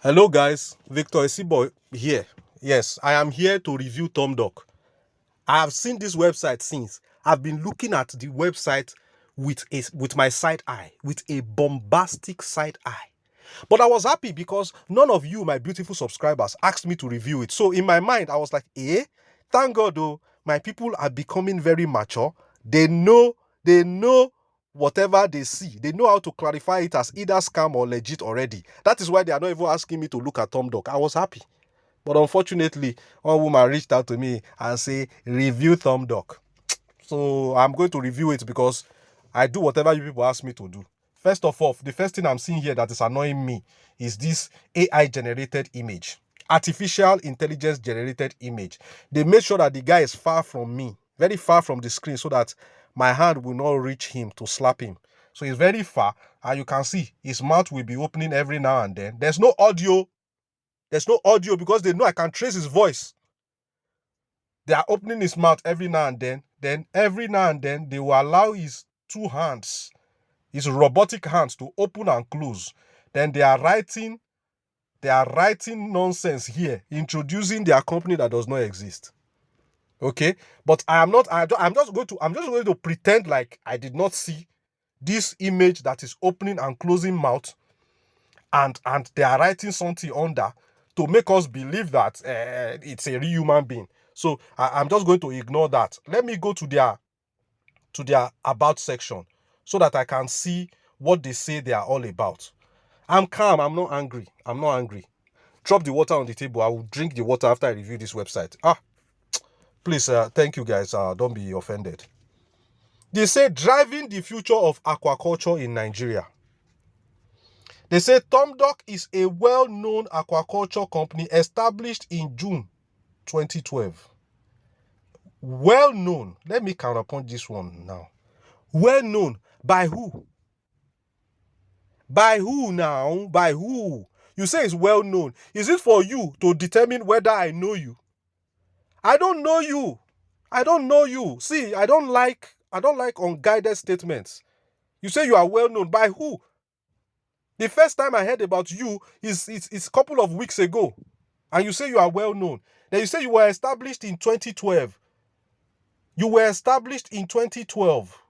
Hello guys, Victor Isibor here. Yes, I am here to review Thomdock. I have seen this website since. I've been looking at the website with my side eye, with a bombastic side eye. But I was happy because none of you, my beautiful subscribers, asked me to review it. So in my mind, I was like, thank God though, my people are becoming very mature. They know whatever they see. They know how to clarify it as either scam or legit already. That is why they are not even asking me to look at Thomdock. I was happy. But unfortunately, one woman reached out to me and say, review Thomdock. So I'm going to review it because I do whatever you people ask me to do. First of all, the first thing I'm seeing here that is annoying me is this AI generated image. Artificial intelligence generated image. They made sure that the guy is far from me, very far from the screen, so that my hand will not reach him to slap him. So he's very far, and you can see his mouth will be opening every now and then. There's no audio. There's no audio because they know I can trace his voice. They are opening his mouth every now and then. Then every now and then, they will allow his two hands, his robotic hands, to open and close. Then they are writing nonsense here, introducing their company that does not exist. Okay, but I'm just going to pretend like I did not see this image that is opening and closing mouth, and they are writing something under to make us believe that it's a real human being. So I'm just going to ignore that. Let me go to their about section so that I can see what they say they are all about. I'm calm. I'm not angry. Drop the water on the table. I will drink the water after I review this website. Please, thank you guys. Don't be offended. They say driving the future of aquaculture in Nigeria. They say Thomdock is a well-known aquaculture company established in June 2012. Well-known. Let me counterpoint this one now. Well-known by who? By who now? By who? You say it's well-known. Is it for you to determine whether I know you? I don't know you. I don't know you. See, I don't like unguided statements. You say you are well-known. By who? The first time I heard about you is a couple of weeks ago. And you say you are well-known. Then you say you were established in 2012. You were established in 2012.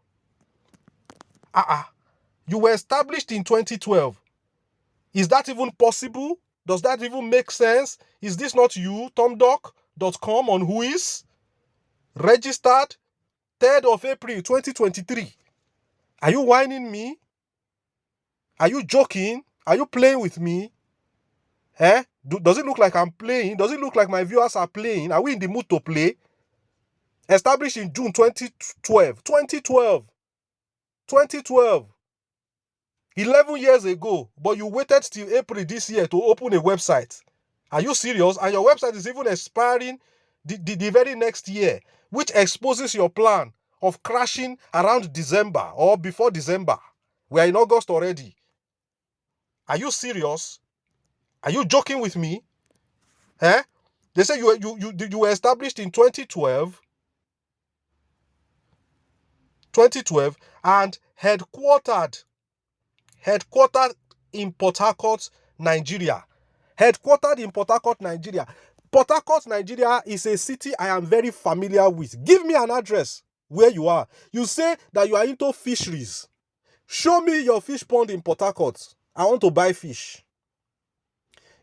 You were established in 2012. Is that even possible? Does that even make sense? Is this not you, Thomdock.com on Whois? Registered 3rd of April 2023. Are you whining me? Are you joking? Are you playing with me? Does it look like I'm playing? Does it look like my viewers are playing? Are we in the mood to play? Established in June 2012. 2012. 11 years ago. But you waited till April this year to open a website. Are you serious? And your website is even expiring the very next year, which exposes your plan of crashing around December or before December. We are in August already. Are you serious? Are you joking with me? They say you were established in 2012 and headquartered in Port Harcourt, Nigeria. Headquartered in Port Harcourt, Nigeria. Port Harcourt, Nigeria is a city I am very familiar with. Give me an address where you are. You say that you are into fisheries. Show me your fish pond in Port Harcourt. I want to buy fish.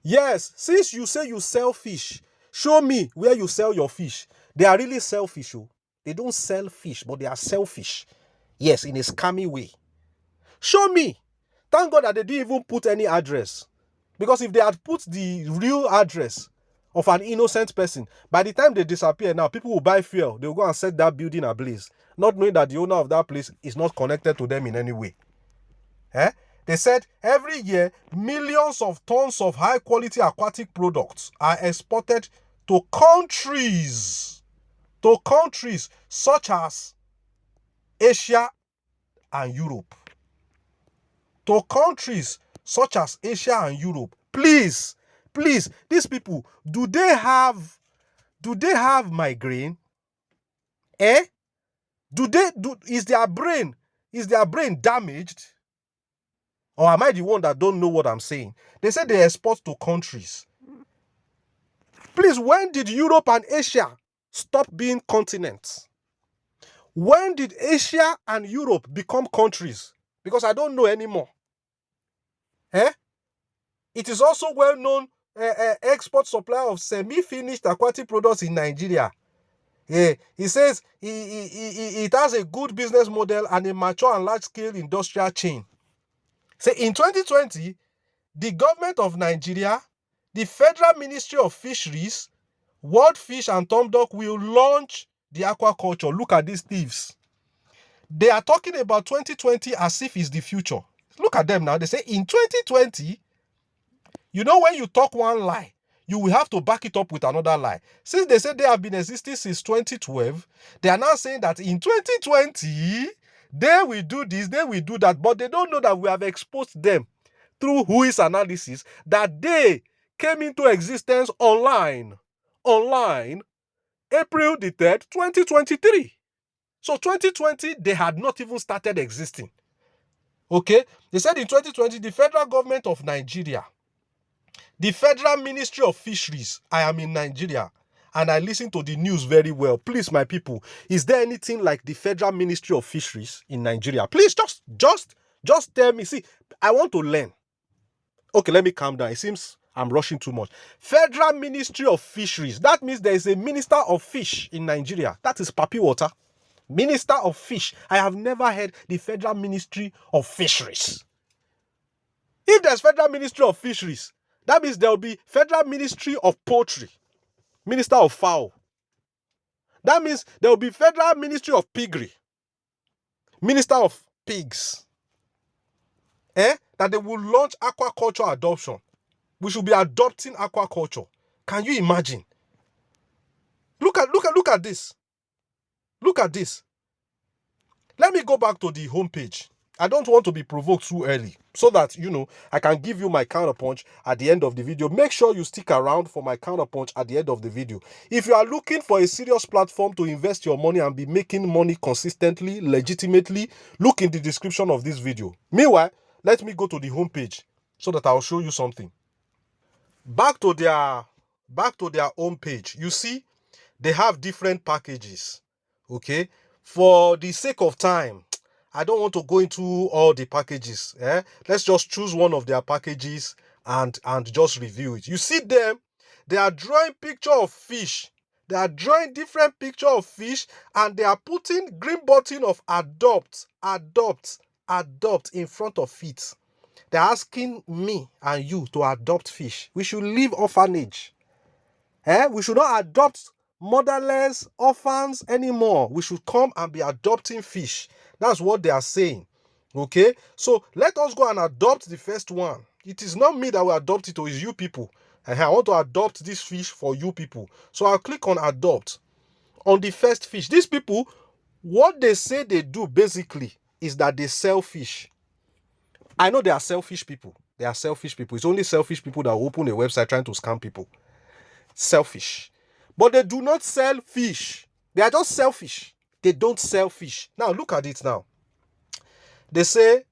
Yes, since you say you sell fish, show me where you sell your fish. They are really selfish. They don't sell fish, but they are selfish. Yes, in a scammy way. Show me. Thank God that they didn't even put any address. Because if they had put the real address of an innocent person, by the time they disappear now, people will buy fuel. They will go and set that building ablaze, not knowing that the owner of that place is not connected to them in any way. They said every year, millions of tons of high-quality aquatic products are exported to countries such as Asia and Europe. To countries such as Asia and Europe. Please, these people, do they have migraine? Is their brain damaged? Or am I the one that don't know what I'm saying? They say they export to countries. Please, when did Europe and Asia stop being continents? When did Asia and Europe become countries? Because I don't know anymore. Eh? It is also well known export supplier of semi-finished aquatic products in Nigeria. He says it has a good business model and a mature and large-scale industrial chain. Say in 2020, the government of Nigeria, the Federal Ministry of Fisheries, World Fish and Thomdock will launch the aquaculture. Look at these thieves. They are talking about 2020 as if it's the future. Look at them now. They say in 2020, you know, when you talk one lie, you will have to back it up with another lie. Since they said they have been existing since 2012, they are now saying that in 2020, they will do this, they will do that, but they don't know that we have exposed them through Whois analysis that they came into existence online, April the 3rd, 2023. So 2020, they had not even started existing. Okay? They said in 2020, the federal government of Nigeria, the Federal Ministry of Fisheries, I am in Nigeria, and I listen to the news very well. Please, my people, is there anything like the Federal Ministry of Fisheries in Nigeria? Please, just tell me. See, I want to learn. Okay, let me calm down. It seems I'm rushing too much. Federal Ministry of Fisheries. That means there is a Minister of Fish in Nigeria. That is Papi Water. Minister of Fish. I have never heard the Federal Ministry of Fisheries. If there's Federal Ministry of Fisheries, that means there will be Federal Ministry of Poultry, Minister of Fowl. That means there will be Federal Ministry of Piggery, Minister of Pigs. That they will launch aquaculture adoption. We should be adopting aquaculture. Can you imagine? Look at this. Look at this. Let me go back to the homepage. I don't want to be provoked too early, so that, you know, I can give you my counterpunch at the end of the video. Make sure you stick around for my counterpunch at the end of the video. If you are looking for a serious platform to invest your money and be making money consistently, legitimately, look in the description of this video. Meanwhile, let me go to the homepage so that I'll show you something. Back to their homepage. You see, they have different packages. Okay, for the sake of time, I don't want to go into all the packages. Let's just choose one of their packages and just review it. You see them, they are drawing picture of fish. They are drawing different picture of fish, and they are putting green button of adopt in front of it. They're asking me and you to adopt fish. We should leave orphanage. We should not adopt motherless orphans anymore. We should come and be adopting fish. That's what they are saying. Okay, so let us go and adopt the first one. It is not me that will adopt it, or it's you people. I want to adopt this fish for you people. So I'll click on adopt. On the first fish, these people, what they say they do basically is that they sell fish. I know they are selfish people. They are selfish people. It's only selfish people that open a website trying to scam people. Selfish. But they do not sell fish. They are just selfish. They don't sell fish. Now, look at it now. They say,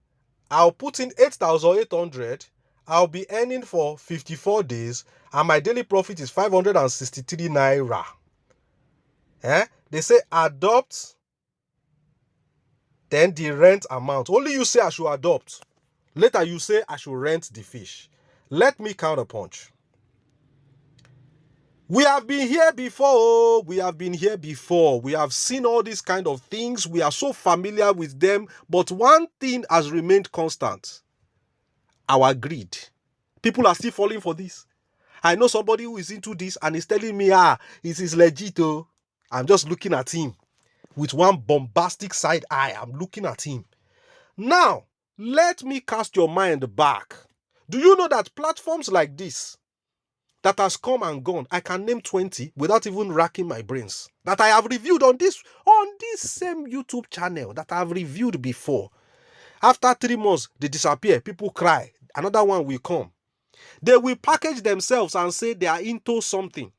I'll put in 8,800. I'll be earning for 54 days. And my daily profit is 563 naira. They say, adopt. Then the rent amount. Only you say I should adopt. Later you say I should rent the fish. Let me counterpunch. We have been here before. We have been here before. We have seen all these kind of things. We are so familiar with them. But one thing has remained constant. Our greed. People are still falling for this. I know somebody who is into this and is telling me, it is legit. I'm just looking at him with one bombastic side eye. I'm looking at him. Now, let me cast your mind back. Do you know that platforms like this that has come and gone, I can name 20 without even racking my brains, that I have reviewed on this same YouTube channel that I have reviewed before. After 3 months, they disappear. People cry. Another one will come. They will package themselves and say they are into something.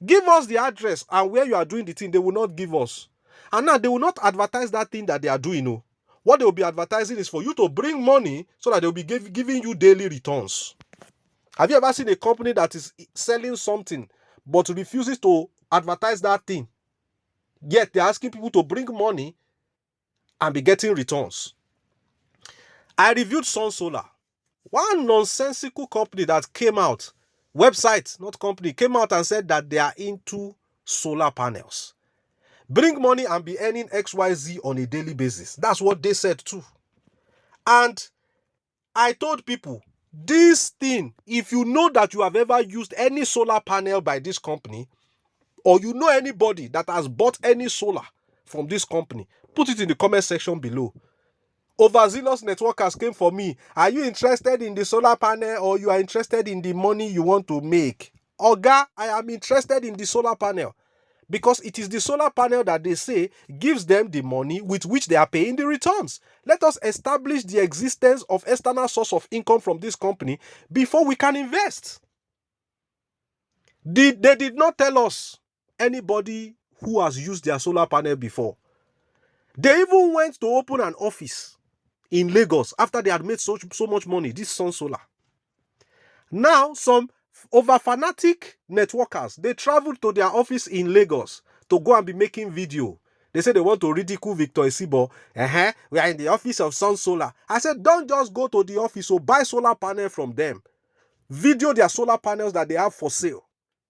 Give us the address and where you are doing the thing. They will not give us. And now they will not advertise that thing that they are doing. What they will be advertising is for you to bring money so that they will be giving you daily returns. Have you ever seen a company that is selling something but refuses to advertise that thing? Yet they're asking people to bring money and be getting returns. I reviewed Sun Solar. One nonsensical company that came out, website, not company, came out and said that they are into solar panels. Bring money and be earning XYZ on a daily basis. That's what they said too. And I told people, this thing, if you know that you have ever used any solar panel by this company, or you know anybody that has bought any solar from this company, put it in the comment section below. Overzealous networkers came for me. Are you interested in the solar panel, or you are interested in the money you want to make? Oga, I am interested in the solar panel, because it is the solar panel that they say gives them the money with which they are paying the returns. Let us establish the existence of external source of income from this company before we can invest. They did not tell us anybody who has used their solar panel before. They even went to open an office in Lagos after they had made so much money, this Sun Solar. Now, some over fanatic networkers, they traveled to their office in Lagos to go and be making video. They said they want to ridicule Victor Isibor. We are in the office of Sun Solar. I said, don't just go to the office or buy solar panel from them. Video their solar panels that they have for sale.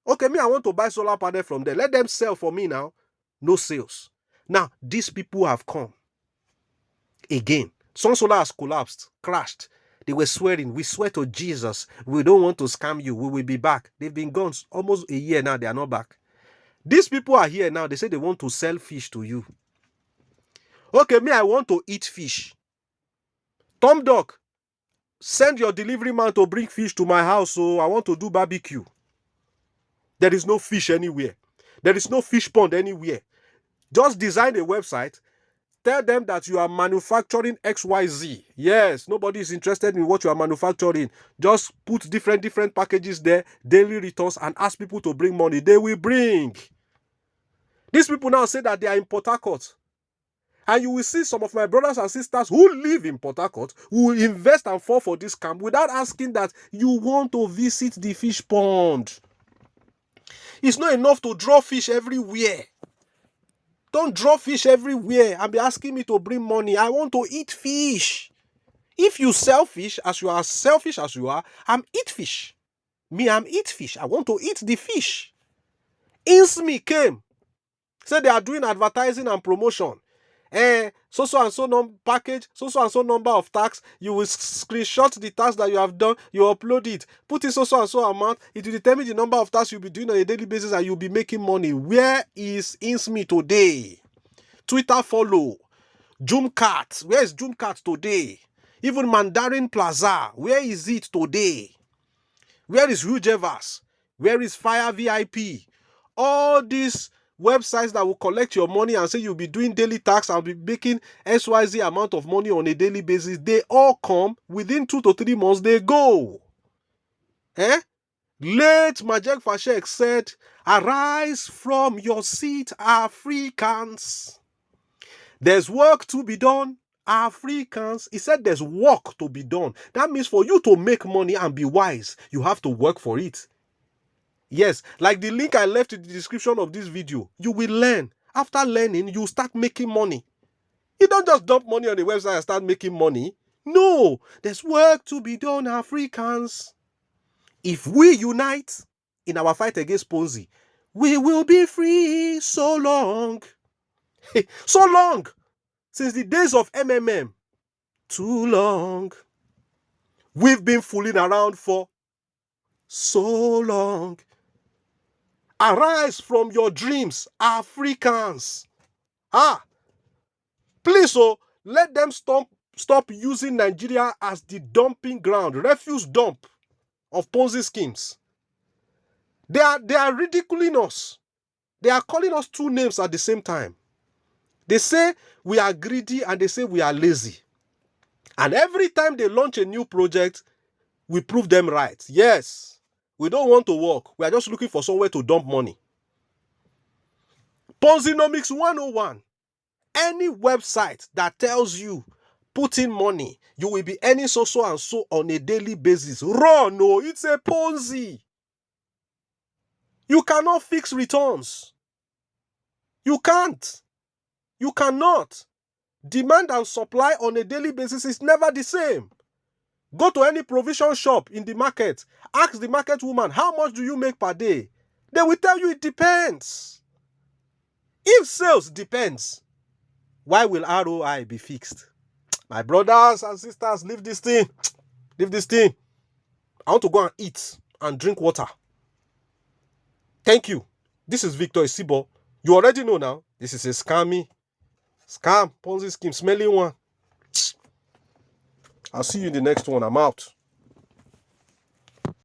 Okay, me, I want to buy solar panel from them. Let them sell for me now. No sales. Now, these people have come. Again, Sun Solar has collapsed, crashed. They were swearing, we swear to Jesus, we don't want to scam you, we will be back. They've been gone almost a year now, they are not back. These people are here now, they say they want to sell fish to you. Okay, me, I want to eat fish. Thomdock, send your delivery man to bring fish to my house, so I want to do barbecue. There is no fish anywhere. There is no fish pond anywhere. Just design a website. Tell them that you are manufacturing XYZ. Yes, nobody is interested in what you are manufacturing. Just put different packages there, daily returns, and ask people to bring money. They will bring. These people now say that they are in Port Harcourt. And you will see some of my brothers and sisters who live in Port Harcourt who will invest and fall for this scam without asking that you want to visit the fish pond. It's not enough to draw fish everywhere. Don't draw fish everywhere and be asking me to bring money. I want to eat fish. If you sell fish, as you are selfish as you are, I'm eat fish. Me, I'm eat fish. I want to eat the fish. Insme came. Said they are doing advertising and promotion. So and so package, so and so number of tax. You will screenshot the tax that you have done. You upload it. Put in so and so amount. It will determine the number of tasks you'll be doing on a daily basis and you'll be making money. Where is Insme today? Twitter follow. Joomcat. Where is Joomcat today? Even Mandarin Plaza. Where is it today? Where is Hugevers? Where is Fire VIP? All these websites that will collect your money and say you'll be doing daily tax and be making XYZ amount of money on a daily basis, they all come within 2 to 3 months, they go. Late Majek Fashek said, arise from your seat, Africans. There's work to be done, Africans. He said there's work to be done. That means for you to make money and be wise, you have to work for it. Yes, like the link I left in the description of this video, you will learn. After learning, you start making money. You don't just dump money on the website and start making money. No, there's work to be done, Africans. If we unite in our fight against Ponzi, we will be free so long. So long. Since the days of MMM. Too long. We've been fooling around for so long. Arise from your dreams, Africans. Please, let them stop using Nigeria as the dumping ground, refuse dump of Ponzi schemes. They are ridiculing us. They are calling us 2 names at the same time. They say we are greedy and they say we are lazy. And every time they launch a new project, we prove them right. Yes. We don't want to work. We are just looking for somewhere to dump money. Ponzinomics 101. Any website that tells you put in money. You will be earning so and so on a daily basis. Run, no, it's a Ponzi. You cannot fix returns. You can't. You cannot. Demand and supply on a daily basis is never the same. Go to any provision shop in the market. Ask the market woman, how much do you make per day? They will tell you it depends. If sales depends, why will ROI be fixed? My brothers and sisters, leave this thing. Leave this thing. I want to go and eat and drink water. Thank you. This is Victor Isibor. You already know now, this is a scam, Ponzi scheme, smelly one. I'll see you in the next one. I'm out.